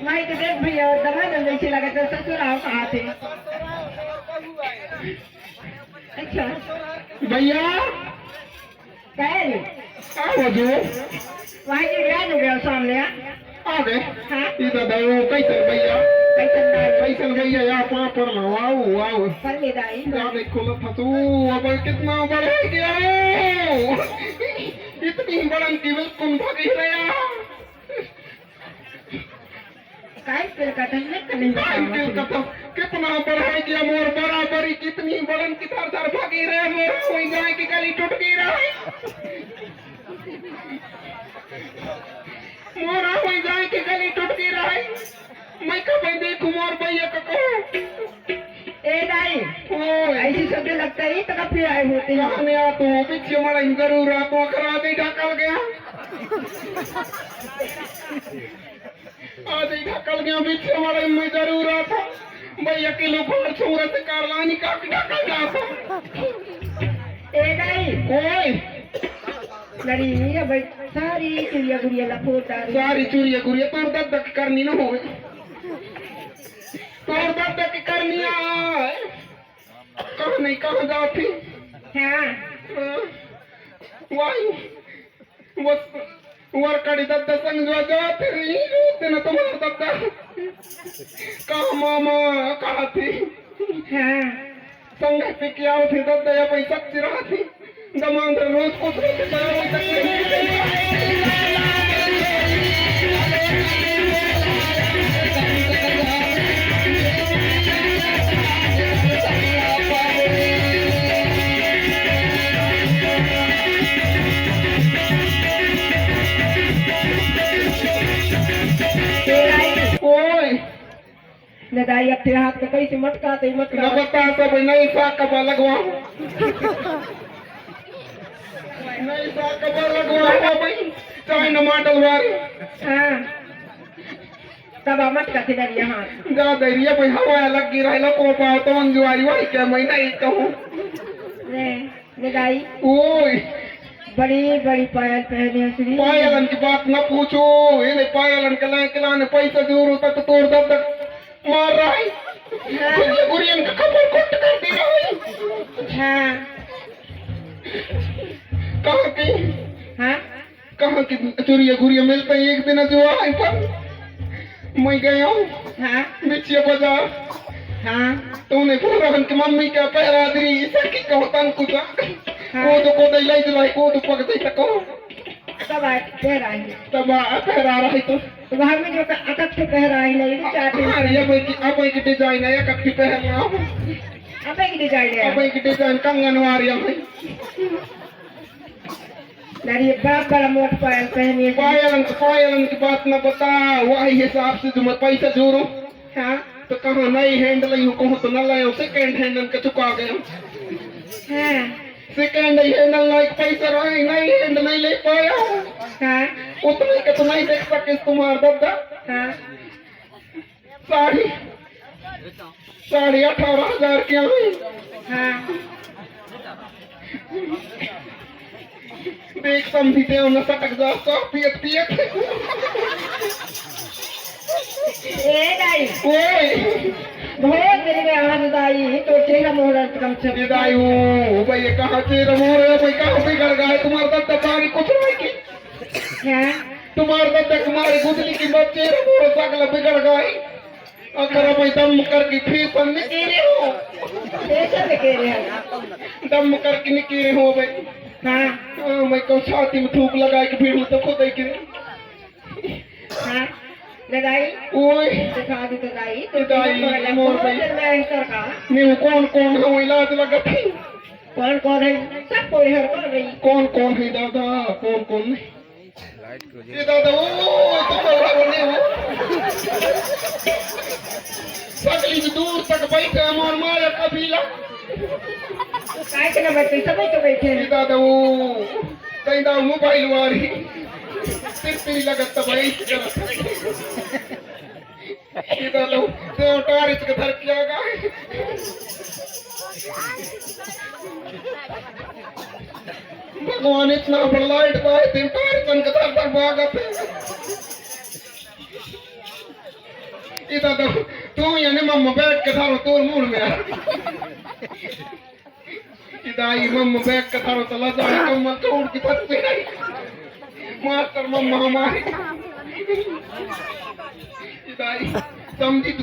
माहिती देख भैया दवा जल्दी से लगा तो ससुर आओ कहाँ थे। अच्छा भैया कह आओ जो वहाँ जो गया जो गया सामने आ गए हाँ इधर दाओ कैसे भैया कैसन दाई कैसे भैया यहाँ पापड़ में आओ आओ पर ले दाई गाने खोला था तू अब कितना बड़ा है गया इतनी बड़न की बिल्कुल भागी रहा काय पेड़ का धन्य करेंगे कितना बड़ा है गया मोर बराबरी कितनी बड़न की थार थार भागी रहे मोर कोई गाय की गली टूट गई रहा मोरा कोई गाय की गली टूट गई रहा मैं कब देखूं मोर भैया का को ए दाई ओए ऐसी शब्द लगता है तो कब फिर आए होते हैं कहने आ तो पीछे मरा जरूर आ तो करा दे ढकल गया आज ही ढकल गया पीछे मरा मैं जरूर आ था भैया किलो भर छोरा से कारलानी का ढकल गया था ए दाई ओए लड़ी ये भाई सारी चिड़िया गुड़िया लपोटा सारी चूरिया गुड़िया तोर दर्द करनी ना हो तोर दर्द की करनी आए कहाँ नहीं कहाँ जाती हाँ वाई बस वरकड़ी दद्दा संग जो जाती रही रोते ना तुम्हारा दद्दा कहाँ मामा कहाँ थी हाँ संग पे क्या थे दद्दा या पैसा चिरा थी दमांग रोज कुछ रोते दाई अपने हाथ में कैसे मटकाते मटका बता सब नहीं साक का लगवाओ नहीं साक का लगवाओ भाई चाइना मॉडल वाली हाँ तब मटका थे डर यहाँ जा दरिया भाई हवा लगी रहे को पाओ तो अंजुआरी वाली क्या मैं नहीं कहूँ ने दाई ओए बड़ी बड़ी पायल पहने श्री पायलन की बात न पूछो ये पायलन के लाए खिलाने पैसा जरूर तक तोड़ दब तक मार रहा है गुरियन का खबर कुट कर दे रहा है हाँ कहाँ की हाँ कहाँ की चोरिया गुरिया मिलता है एक दिन जो आए पर मैं गया हूँ हाँ बिछिया बाजार हाँ तूने पूरा की मम्मी क्या पहरा दी इसे की कहतन कुछ को तो दे ले जलाई को तो पक दे तको तब आए पहराएंगे तब पहरा रहा है तो घर में जो अटक से पहराए नहीं चाहते अरे अब एक डिजाइन है कच्ची पहन रहा हूँ अब एक डिजाइन है अब एक डिजाइन कंगन वारिया है लड़ी बड़ा बड़ा मोट पायल पहनी पायलन की बात न बता वही हिसाब से जो मैं पैसा जोड़ू हाँ तो कहाँ नई हैंड लाई हूँ कहूँ तो न लाया सेकेंड हैंड का चुका गया हाँ सेकेंड हैंड लाइक पैसा रहा नई हैंड नहीं ले पाया हाँ उतने का तो नहीं देख सके तुम्हारा दद्दा हाँ साढ़े 18,000 क्या है हाँ देख समझते हो न सटक जा तो पियत पियत ए दाई ओए बहुत मेरे में आवाज दाई तो चेहरा मोहरा कम से ये दाई हूँ भाई कहाँ से रमोर है भाई कहाँ बिगड़ गए तुम्हारा दद्दा पानी कुछ नहीं की हाँ तुम्हारा दद्दा तुम्हारी गुदली की बच्चे रमोर सकल बिगड़ गए अगर भाई दम करके फिर पन निकले हो ऐसा लेके रहे हैं दम करके निकले हो भाई हाँ मैं को छाती में थूक लगा के फिर तो खुद ही हाँ दाई ओए दिखा दी तो दाई तो दाई मोर भाई मैं कर का मैं कौन कौन है इलाज लगा थी कौन है सब कोई हर कर रही कौन है दादा कौन नहीं ये दादा ओ तो बड़ा बने हो सगली दूर तक बैठे हमार माया कबीला काय के ना बैठे सब तो बैठे ये दादा वो तैदा मोबाइल वाली तेरी लगत भाई ये दादा तो टारिच के धर किया गया भगवान इतना बड़ा लाइट पाए तीन टारिचन के धर भागत इधर तो तू यानी मम्मा बैठ के थारो तोर मुड़ में इधर आई मम्मा बैठ के थारो तो लगा कमल तोड़ की पत्ते नहीं मास्टर मम्मा हमारी इधर आई समझी तो